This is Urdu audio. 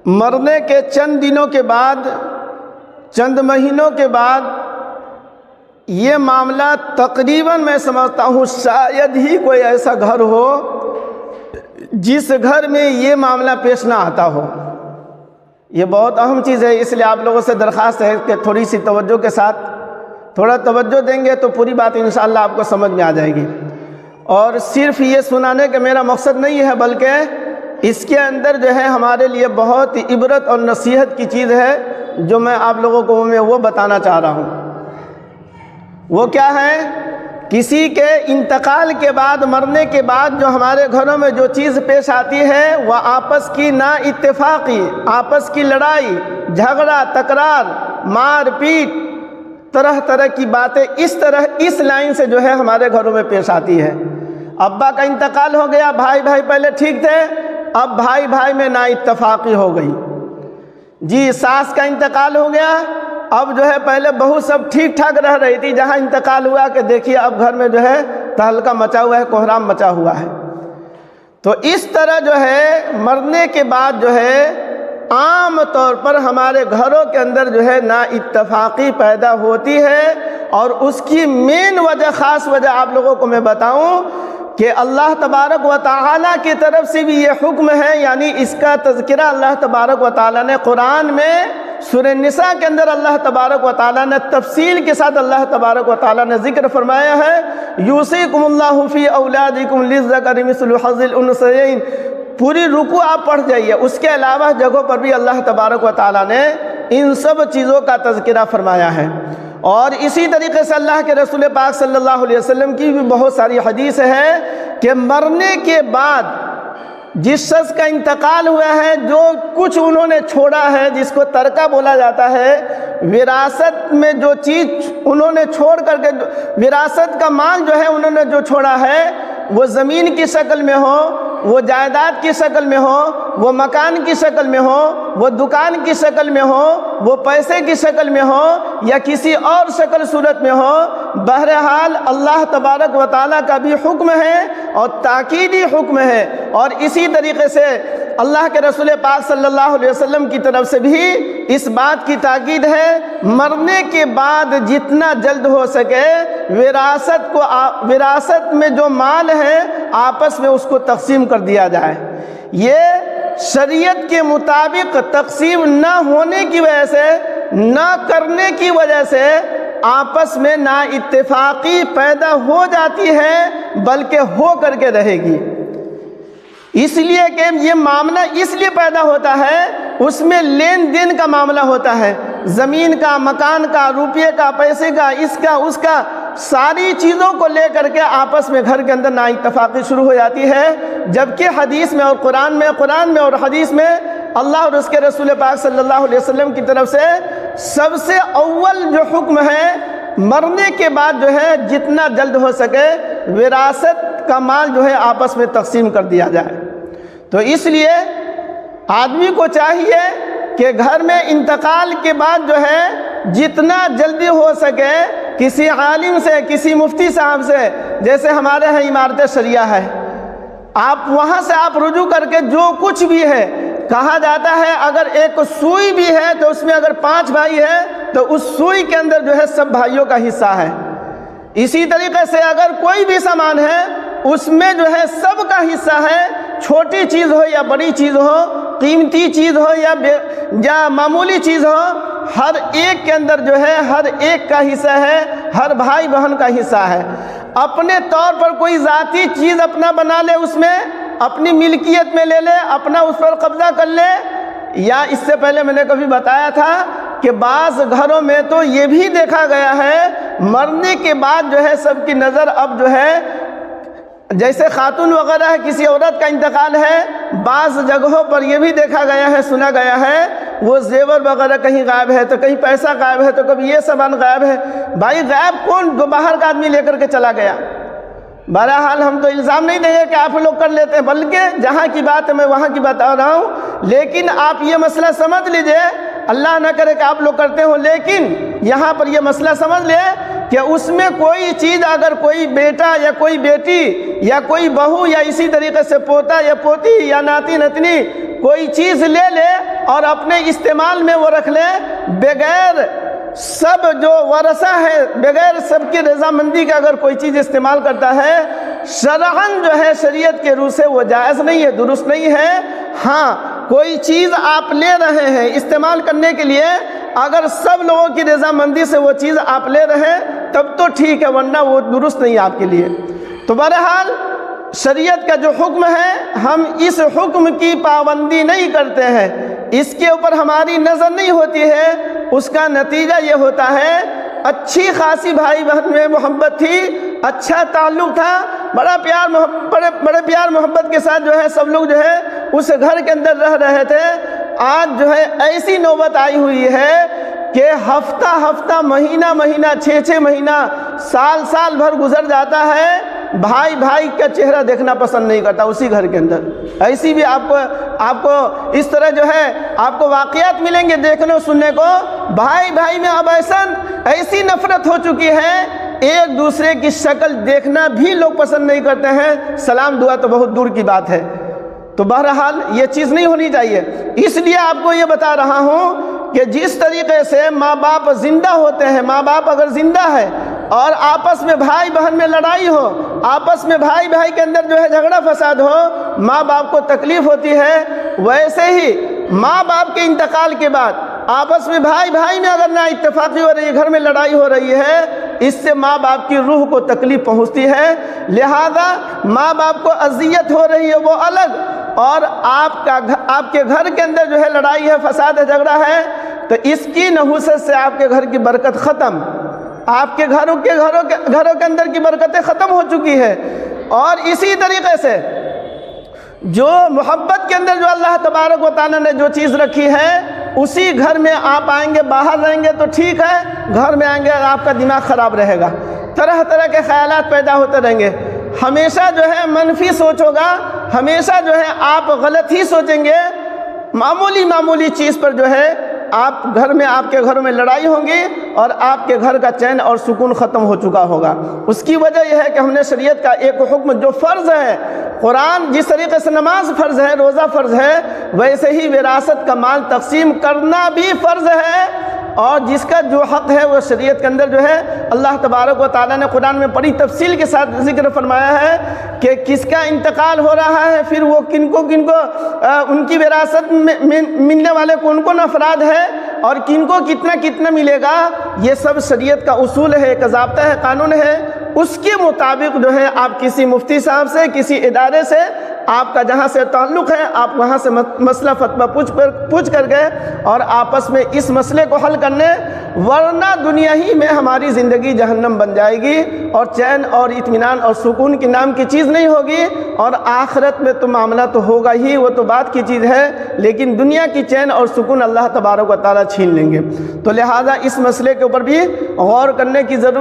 مرنے کے چند دنوں کے بعد، چند مہینوں کے بعد یہ معاملہ تقریباً میں سمجھتا ہوں شاید ہی کوئی ایسا گھر ہو جس گھر میں یہ معاملہ پیش نہ آتا ہو۔ یہ بہت اہم چیز ہے، اس لیے آپ لوگوں سے درخواست ہے کہ تھوڑی سی توجہ کے ساتھ تھوڑا توجہ دیں گے تو پوری بات انشاءاللہ آپ کو سمجھ میں آ جائے گی۔ اور صرف یہ سنانے کا میرا مقصد نہیں ہے، بلکہ اس کے اندر جو ہے ہمارے لیے بہت عبرت اور نصیحت کی چیز ہے جو میں آپ لوگوں کو میں وہ بتانا چاہ رہا ہوں۔ وہ کیا ہے؟ کسی کے انتقال کے بعد، مرنے کے بعد جو ہمارے گھروں میں جو چیز پیش آتی ہے وہ آپس کی نا اتفاقی، آپس کی لڑائی جھگڑا تکرار مار پیٹ، طرح طرح کی باتیں اس لائن سے جو ہے ہمارے گھروں میں پیش آتی ہے۔ ابا کا انتقال ہو گیا، بھائی بھائی پہلے ٹھیک تھے، اب بھائی بھائی میں نا اتفاقی ہو گئی۔ جی ساس کا انتقال ہو گیا، اب جو ہے پہلے بہو سب ٹھیک ٹھاک رہ رہی تھی، جہاں انتقال ہوا کہ دیکھیے اب گھر میں جو ہے تہلکہ مچا ہوا ہے، کوہرام مچا ہوا ہے۔ تو اس طرح جو ہے مرنے کے بعد جو ہے عام طور پر ہمارے گھروں کے اندر جو ہے نا اتفاقی پیدا ہوتی ہے، اور اس کی مین وجہ، خاص وجہ آپ لوگوں کو میں بتاؤں کہ اللہ تبارک و تعالیٰ کی طرف سے بھی یہ حکم ہے، یعنی اس کا تذکرہ اللہ تبارک و تعالیٰ نے قرآن میں سورہ النساء کے اندر اللہ تبارک و تعالیٰ نے تفصیل کے ساتھ اللہ تبارک و تعالیٰ نے ذکر فرمایا ہے، یوصیکم اللہ فی اولادکم للذکر مثل حظ الانثیین۔ پوری رکوع آپ پڑھ جائیے، اس کے علاوہ جگہوں پر بھی اللہ تبارک و تعالیٰ نے ان سب چیزوں کا تذکرہ فرمایا ہے۔ اور اسی طریقے سے اللہ کے رسول پاک صلی اللہ علیہ وسلم کی بھی بہت ساری حدیث ہے کہ مرنے کے بعد جس شخص کا انتقال ہوا ہے، جو کچھ انہوں نے چھوڑا ہے، جس کو ترکہ بولا جاتا ہے، وراثت میں جو چیز انہوں نے چھوڑ کر کے، وراثت کا مال جو ہے انہوں نے جو چھوڑا ہے، وہ زمین کی شکل میں ہو، وہ جائیداد کی شکل میں ہو، وہ مکان کی شکل میں ہو، وہ دکان کی شکل میں ہو، وہ پیسے کی شکل میں ہو، یا کسی اور شکل صورت میں ہو، بہرحال اللہ تبارک و تعالیٰ کا بھی حکم ہے اور تاکیدی حکم ہے، اور اسی طریقے سے اللہ کے رسول پاک صلی اللہ علیہ وسلم کی طرف سے بھی اس بات کی تاکید ہے، مرنے کے بعد جتنا جلد ہو سکے وراثت میں جو مال ہے آپس میں اس کو تقسیم کر دیا جائے۔ یہ شریعت کے مطابق تقسیم نہ ہونے کی وجہ سے، نہ کرنے کی وجہ سے آپس میں نا اتفاقی پیدا ہو جاتی ہے، بلکہ ہو کر کے رہے گی۔ اس لیے کہ یہ معاملہ اس لیے پیدا ہوتا ہے، اس میں لین دین کا معاملہ ہوتا ہے، زمین کا، مکان کا، روپیے کا، پیسے کا، اس کا اس کا، ساری چیزوں کو لے کر کے آپس میں گھر کے اندر نا اتفاقی شروع ہو جاتی ہے۔ جبکہ حدیث میں اور قرآن میں اور حدیث میں اللہ اور اس کے رسول پاک صلی اللہ علیہ وسلم کی طرف سے سب سے اول جو حکم ہے، مرنے کے بعد جو ہے جتنا جلد ہو سکے وراثت کا مال جو ہے آپس میں تقسیم کر دیا جائے۔ تو اس لیے آدمی کو چاہیے کہ گھر میں انتقال کے بعد جو ہے جتنا جلدی ہو سکے کسی عالم سے، کسی مفتی صاحب سے، جیسے ہمارے ہاں عمارت شریعہ ہے، آپ وہاں سے آپ رجوع کر کے جو کچھ بھی ہے، کہا جاتا ہے اگر ایک سوئی بھی ہے تو اس میں اگر 5 بھائی ہے تو اس سوئی کے اندر جو ہے سب بھائیوں کا حصہ ہے۔ اسی طریقے سے اگر کوئی بھی سامان ہے اس میں جو ہے سب کا حصہ ہے، چھوٹی چیز ہو یا بڑی چیز ہو، قیمتی چیز ہو یا معمولی چیز ہو، ہر ایک کے اندر جو ہے ہر ایک کا حصہ ہے، ہر بھائی بہن کا حصہ ہے۔ اپنے طور پر کوئی ذاتی چیز اپنا بنا لے، اس میں اپنی ملکیت میں لے لے، اپنا اس پر قبضہ کر لے، یا اس سے پہلے میں نے کبھی بتایا تھا کہ بعض گھروں میں تو یہ بھی دیکھا گیا ہے مرنے کے بعد جو ہے سب کی نظر اب جو ہے، جیسے خاتون وغیرہ ہے، کسی عورت کا انتقال ہے، بعض جگہوں پر یہ بھی دیکھا گیا ہے، سنا گیا ہے، وہ زیور وغیرہ کہیں غائب ہے تو کہیں پیسہ غائب ہے تو کبھی یہ سامان غائب ہے۔ بھائی غائب کون؟ جو باہر کا آدمی لے کر کے چلا گیا۔ بہرحال ہم تو الزام نہیں دیں گے کہ آپ لوگ کر لیتے ہیں، بلکہ جہاں کی بات ہے میں وہاں کی بتا رہا ہوں، لیکن آپ یہ مسئلہ سمجھ لیجئے اللہ نہ کرے کہ آپ لوگ کرتے ہو، لیکن یہاں پر یہ مسئلہ سمجھ لیں کہ اس میں کوئی چیز اگر کوئی بیٹا یا کوئی بیٹی یا کوئی بہو یا اسی طریقے سے پوتا یا پوتی یا ناتی نتنی کوئی چیز لے لے اور اپنے استعمال میں وہ رکھ لے، بغیر سب جو ورثہ ہے، بغیر سب کی رضامندی کا اگر کوئی چیز استعمال کرتا ہے، شرعاً جو ہے شریعت کے روح سے وہ جائز نہیں ہے، درست نہیں ہے۔ ہاں کوئی چیز آپ لے رہے ہیں استعمال کرنے کے لیے، اگر سب لوگوں کی رضامندی سے وہ چیز آپ لے رہے ہیں تب تو ٹھیک ہے، ورنہ وہ درست نہیں ہے آپ کے لیے۔ تو بہرحال شریعت کا جو حکم ہے ہم اس حکم کی پابندی نہیں کرتے ہیں، اس کے اوپر ہماری نظر نہیں ہوتی ہے، اس کا نتیجہ یہ ہوتا ہے اچھی خاصی بھائی بہن میں محبت تھی، اچھا تعلق تھا، بڑے پیار محبت کے ساتھ جو ہے سب لوگ جو ہے اس گھر کے اندر رہ رہے تھے۔ آج جو ہے ایسی نوبت آئی ہوئی ہے کہ ہفتہ مہینہ 6 مہینہ سال بھر گزر جاتا ہے، بھائی کا چہرہ دیکھنا پسند نہیں کرتا اسی گھر کے اندر۔ ایسی بھی آپ کو اس طرح جو ہے آپ کو واقعات ملیں گے دیکھنے سننے کو، بھائی میں اب ایسی نفرت ہو چکی ہے، ایک دوسرے کی شکل دیکھنا بھی لوگ پسند نہیں کرتے ہیں، سلام دعا تو بہت دور کی بات ہے۔ تو بہرحال یہ چیز نہیں ہونی چاہیے، اس لیے آپ کو یہ بتا رہا ہوں کہ جس طریقے سے ماں باپ زندہ ہوتے ہیں، ماں باپ اگر زندہ ہے اور آپس میں بھائی بہن میں لڑائی ہو، آپس میں بھائی کے اندر جو ہے جھگڑا فساد ہو، ماں باپ کو تکلیف ہوتی ہے، ویسے ہی ماں باپ کے انتقال کے بعد آپس میں بھائی میں اگر نہ اتفاقی ہو رہی ہے، گھر میں لڑائی ہو رہی ہے، اس سے ماں باپ کی روح کو تکلیف پہنچتی ہے، لہذا ماں باپ کو اذیت ہو رہی ہے وہ الگ، اور آپ کے گھر کے اندر جو ہے لڑائی ہے، فساد ہے، جھگڑا ہے، تو اس کی نحوست سے آپ کے گھر کی برکت ختم، آپ کے گھروں کے اندر کی برکتیں ختم ہو چکی ہے۔ اور اسی طریقے سے جو محبت کے اندر جو اللہ تبارک و تعالیٰ نے جو چیز رکھی ہے، اسی گھر میں آپ آئیں گے، باہر رہیں گے تو ٹھیک ہے، گھر میں آئیں گے آپ کا دماغ خراب رہے گا، طرح کے خیالات پیدا ہوتے رہیں گے، ہمیشہ جو ہے منفی سوچ ہوگا، ہمیشہ جو ہے آپ غلط ہی سوچیں گے، معمولی چیز پر جو ہے آپ کے گھروں میں لڑائی ہوں گی اور آپ کے گھر کا چین اور سکون ختم ہو چکا ہوگا۔ اس کی وجہ یہ ہے کہ ہم نے شریعت کا ایک حکم جو فرض ہے، قرآن جس طریقے سے نماز فرض ہے، روزہ فرض ہے، ویسے ہی وراثت کا مال تقسیم کرنا بھی فرض ہے، اور جس کا جو حق ہے وہ شریعت کے اندر جو ہے اللہ تبارک و تعالیٰ نے قرآن میں بڑی تفصیل کے ساتھ ذکر فرمایا ہے کہ کس کا انتقال ہو رہا ہے، پھر وہ کن کو ان کی وراثت میں ملنے والے کون افراد ہے اور کن کو کتنا ملے گا، یہ سب شریعت کا اصول ہے، ایک ضابطہ ہے، قانون ہے، اس کے مطابق جو ہے آپ کسی مفتی صاحب سے، کسی ادارے سے، آپ کا جہاں سے تعلق ہے، آپ وہاں سے مسئلہ فتویٰ پوچھ کر گئے اور آپس میں اس مسئلے کو حل کرنے، ورنہ دنیا ہی میں ہماری زندگی جہنم بن جائے گی اور چین اور اطمینان اور سکون کی نام کی چیز نہیں ہوگی، اور آخرت میں تو معاملہ تو ہوگا ہی، وہ تو بات کی چیز ہے، لیکن دنیا کی چین اور سکون اللہ تبارک و تعالیٰ چھین لیں گے۔ تو لہٰذا اس مسئلے کے اوپر بھی غور کرنے کی ضرورت